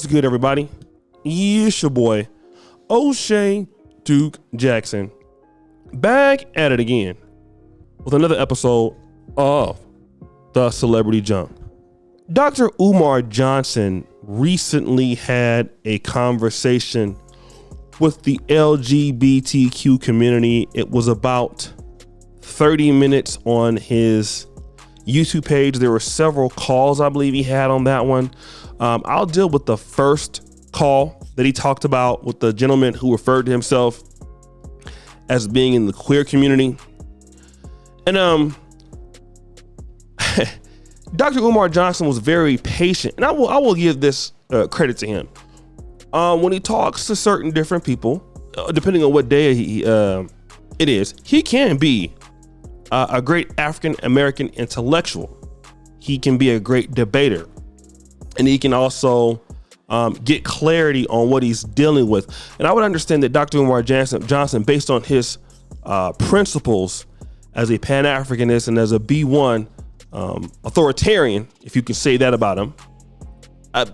What's good, everybody? It's your boy, O'Shea Duke Jackson, back at it again with another episode of The Celebrity Junk. Dr. Umar Johnson recently had a conversation with the LGBTQ community. It was about 30 minutes on his YouTube page. There were several calls I believe he had on that one. I'll deal with the first call that he talked about with the gentleman who referred to himself as being in the queer community. And Dr. Umar Johnson was very patient, and I will give this credit to him. When he talks to certain different people, depending on what day it is, he can be a great African American intellectual. He can be a great debater, and he can also get clarity on what he's dealing with. And I would understand that Dr. Umar Johnson, based on his principles as a Pan-Africanist and as a B1 authoritarian, if you can say that about him,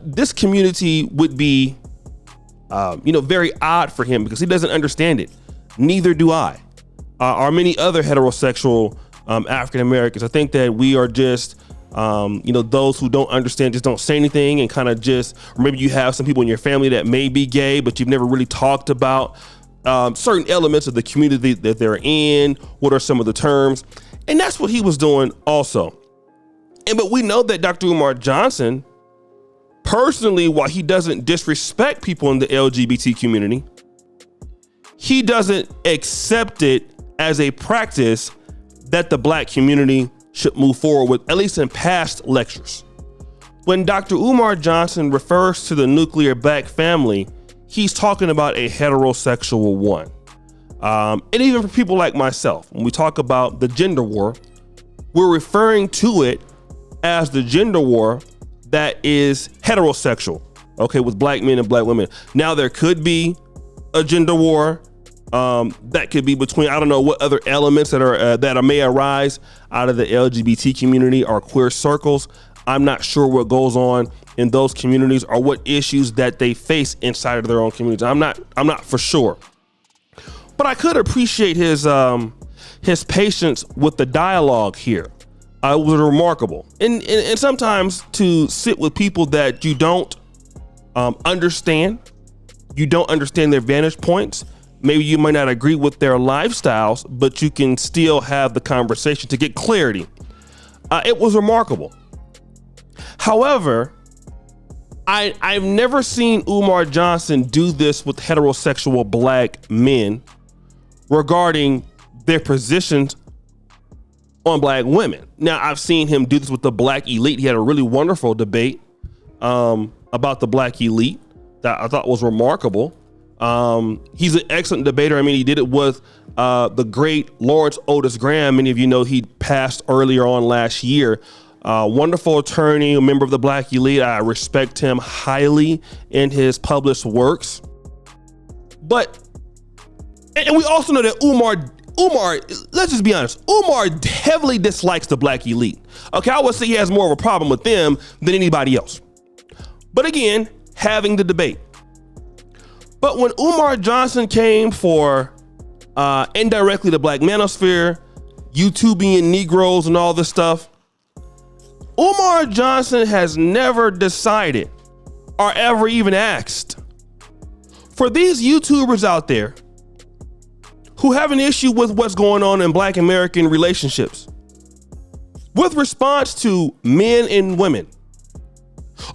this community would be very odd for him because he doesn't understand it. Neither do I. Or many other heterosexual African Americans. I think that we are just those who don't understand, just don't say anything, and kind of just, or maybe you have some people in your family that may be gay, but you've never really talked about certain elements of the community that they're in. What are some of the terms? And that's what he was doing also. But we know that Dr. Umar Johnson, personally, while he doesn't disrespect people in the LGBT community, he doesn't accept it as a practice that the black community should move forward with, at least in past lectures. When Dr. Umar Johnson refers to the nuclear black family, he's talking about a heterosexual one. And even for people like myself, when we talk about the gender war, we're referring to it as the gender war that is heterosexual, okay, with black men and black women. Now, there could be a gender war that could be between, I don't know what other elements that may arise out of the LGBT community or queer circles. I'm not sure what goes on in those communities or what issues that they face inside of their own communities. I'm not for sure, but I could appreciate his patience with the dialogue here. It was remarkable, and sometimes to sit with people that you don't understand their vantage points. Maybe you might not agree with their lifestyles, but you can still have the conversation to get clarity. It was remarkable. However, I've never seen Umar Johnson do this with heterosexual black men regarding their positions on black women. Now, I've seen him do this with the black elite. He had a really wonderful debate about the black elite that I thought was remarkable. He's an excellent debater. I mean, he did it with the great Lawrence Otis Graham. Many of you know he passed earlier on last year. Wonderful attorney, a member of the black elite. I respect him highly in his published works. And we also know that Umar, let's just be honest, Umar heavily dislikes the black elite. Okay, I would say he has more of a problem with them than anybody else. But again, having the debate. But when Umar Johnson came for indirectly the black manosphere, YouTubian Negroes and all this stuff, Umar Johnson has never decided or ever even asked for these YouTubers out there who have an issue with what's going on in black American relationships with response to men and women.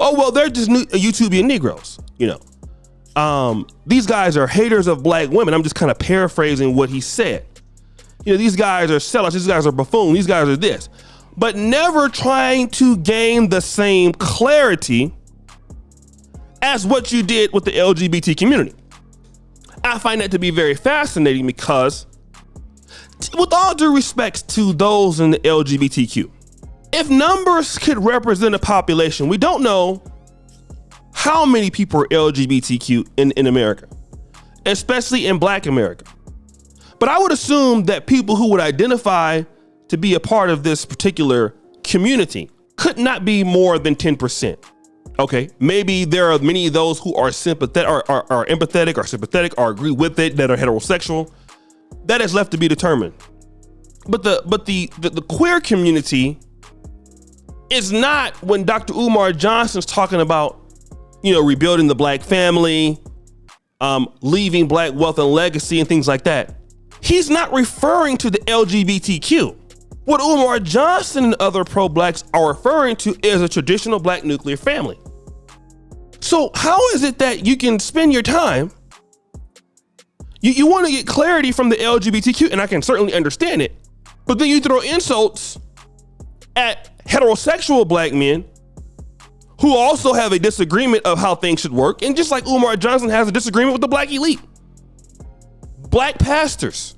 Oh, well, they're just YouTubian Negroes, these guys are haters of black women. I'm just kind of paraphrasing what he said. These guys are sellouts. These guys are buffoons. These guys are this, but never trying to gain the same clarity as what you did with the LGBT community. I find that to be very fascinating because, with all due respect to those in the LGBTQ, if numbers could represent a population, we don't know how many people are LGBTQ in America, especially in black America. But I would assume that people who would identify to be a part of this particular community could not be more than 10%. Okay, maybe there are many of those who are sympathetic, are empathetic, or sympathetic, or agree with it, that are heterosexual. That is left to be determined. But the queer community is not, when Dr. Umar Johnson's talking about, rebuilding the black family, leaving black wealth and legacy and things like that. He's not referring to the LGBTQ. What Umar Johnson and other pro-blacks are referring to is a traditional black nuclear family. So how is it that you can spend your time, you want to get clarity from the LGBTQ, and I can certainly understand it, but then you throw insults at heterosexual black men who also have a disagreement of how things should work, and just like Umar Johnson has a disagreement with the black elite. Black pastors,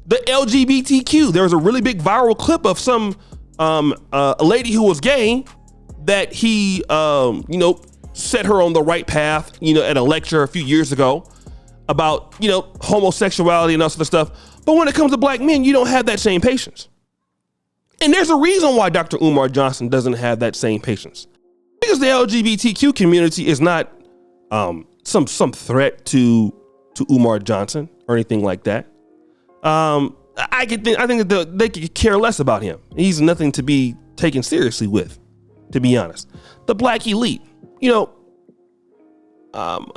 the LGBTQ. There was a really big viral clip of some a lady who was gay that he set her on the right path, at a lecture a few years ago about, homosexuality and all sort of stuff. But when it comes to black men, you don't have that same patience. And there's a reason why Dr. Umar Johnson doesn't have that same patience. Because the LGBTQ community is not some threat to Umar Johnson or anything like that. I think that they could care less about him. He's nothing to be taken seriously with, to be honest. The black elite,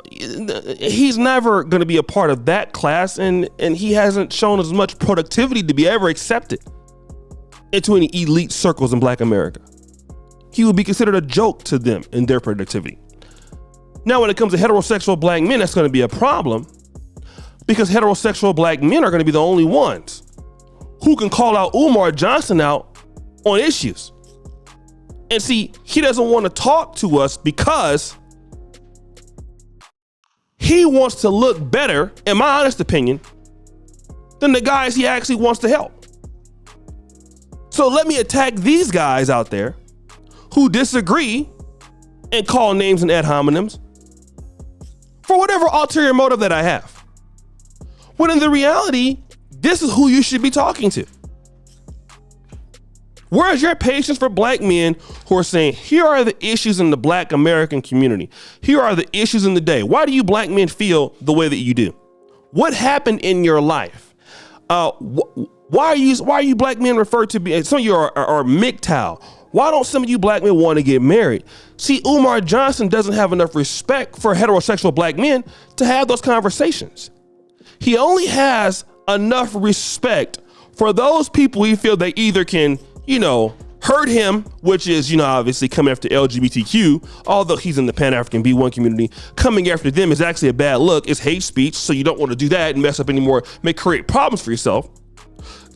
he's never going to be a part of that class, and he hasn't shown as much productivity to be ever accepted into any elite circles in black America. He would be considered a joke to them in their productivity. Now, when it comes to heterosexual black men, that's going to be a problem, because heterosexual black men are going to be the only ones who can call out Umar Johnson out on issues. And see, he doesn't want to talk to us because he wants to look better, in my honest opinion, than the guys he actually wants to help. So let me attack these guys out there who disagree and call names and ad hominems for whatever ulterior motive that I have. When in the reality, this is who you should be talking to. Where is your patience for black men who are saying, here are the issues in the black American community. Here are the issues in the day. Why do you black men feel the way that you do? What happened in your life? Why are you black men referred to be, some of you are MGTOW. Why don't some of you black men want to get married? See, Umar Johnson doesn't have enough respect for heterosexual black men to have those conversations. He only has enough respect for those people he feel they either can, hurt him, which is, obviously coming after LGBTQ, although he's in the Pan-African B1 community. Coming after them is actually a bad look. It's hate speech, so you don't want to do that and mess up anymore, create problems for yourself.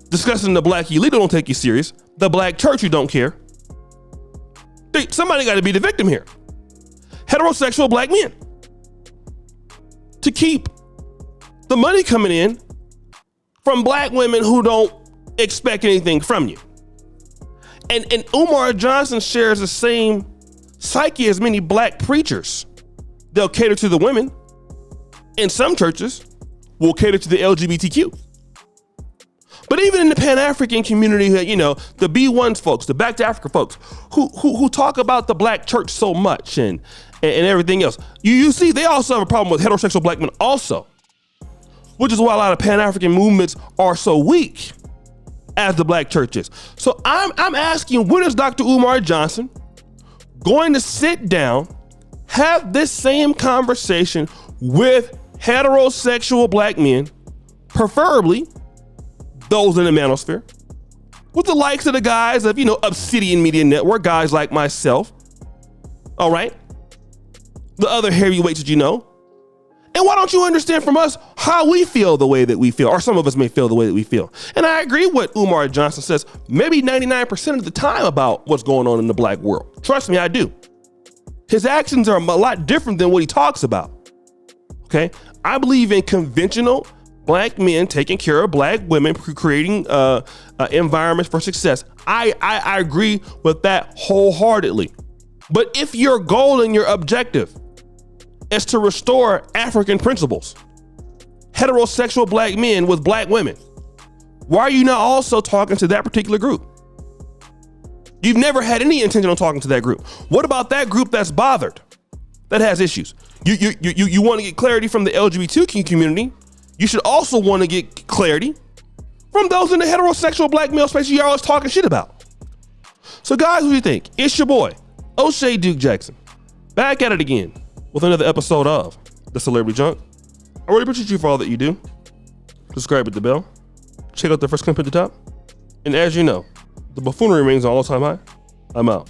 Discussing the black elite who don't take you serious. The black church who don't care. Somebody got to be the victim here. Heterosexual black men. To keep the money coming in from black women who don't expect anything from you. And Umar Johnson shares the same psyche as many black preachers. They'll cater to the women. And some churches will cater to the LGBTQ. But even in the Pan-African community, the B1s folks, the Back to Africa folks, who talk about the black church so much and everything else, you see, they also have a problem with heterosexual black men also, which is why a lot of Pan-African movements are so weak as the black churches. So I'm asking, when is Dr. Umar Johnson going to sit down, have this same conversation with heterosexual black men, preferably those in the manosphere, with the likes of the guys of, Obsidian Media Network, guys like myself, all right? The other heavyweights that you know. And why don't you understand from us how we feel the way that we feel, or some of us may feel the way that we feel. And I agree with Umar Johnson says, maybe 99% of the time about what's going on in the black world. Trust me, I do. His actions are a lot different than what he talks about, okay? I believe in conventional black men taking care of black women, creating environments for success. I agree with that wholeheartedly. But if your goal and your objective is to restore African principles, heterosexual black men with black women, why are you not also talking to that particular group? You've never had any intention on talking to that group. What about that group that's bothered, that has issues? You want to get clarity from the LGBTQ community. You should also want to get clarity from those in the heterosexual black male space you're always talking shit about. So guys, what do you think? It's your boy, O'Shea Duke Jackson, back at it again with another episode of The Celebrity Junk. I really appreciate you for all that you do. Subscribe with the bell. Check out the first clip at the top. And as you know, the buffoonery remains on all-time high. I'm out.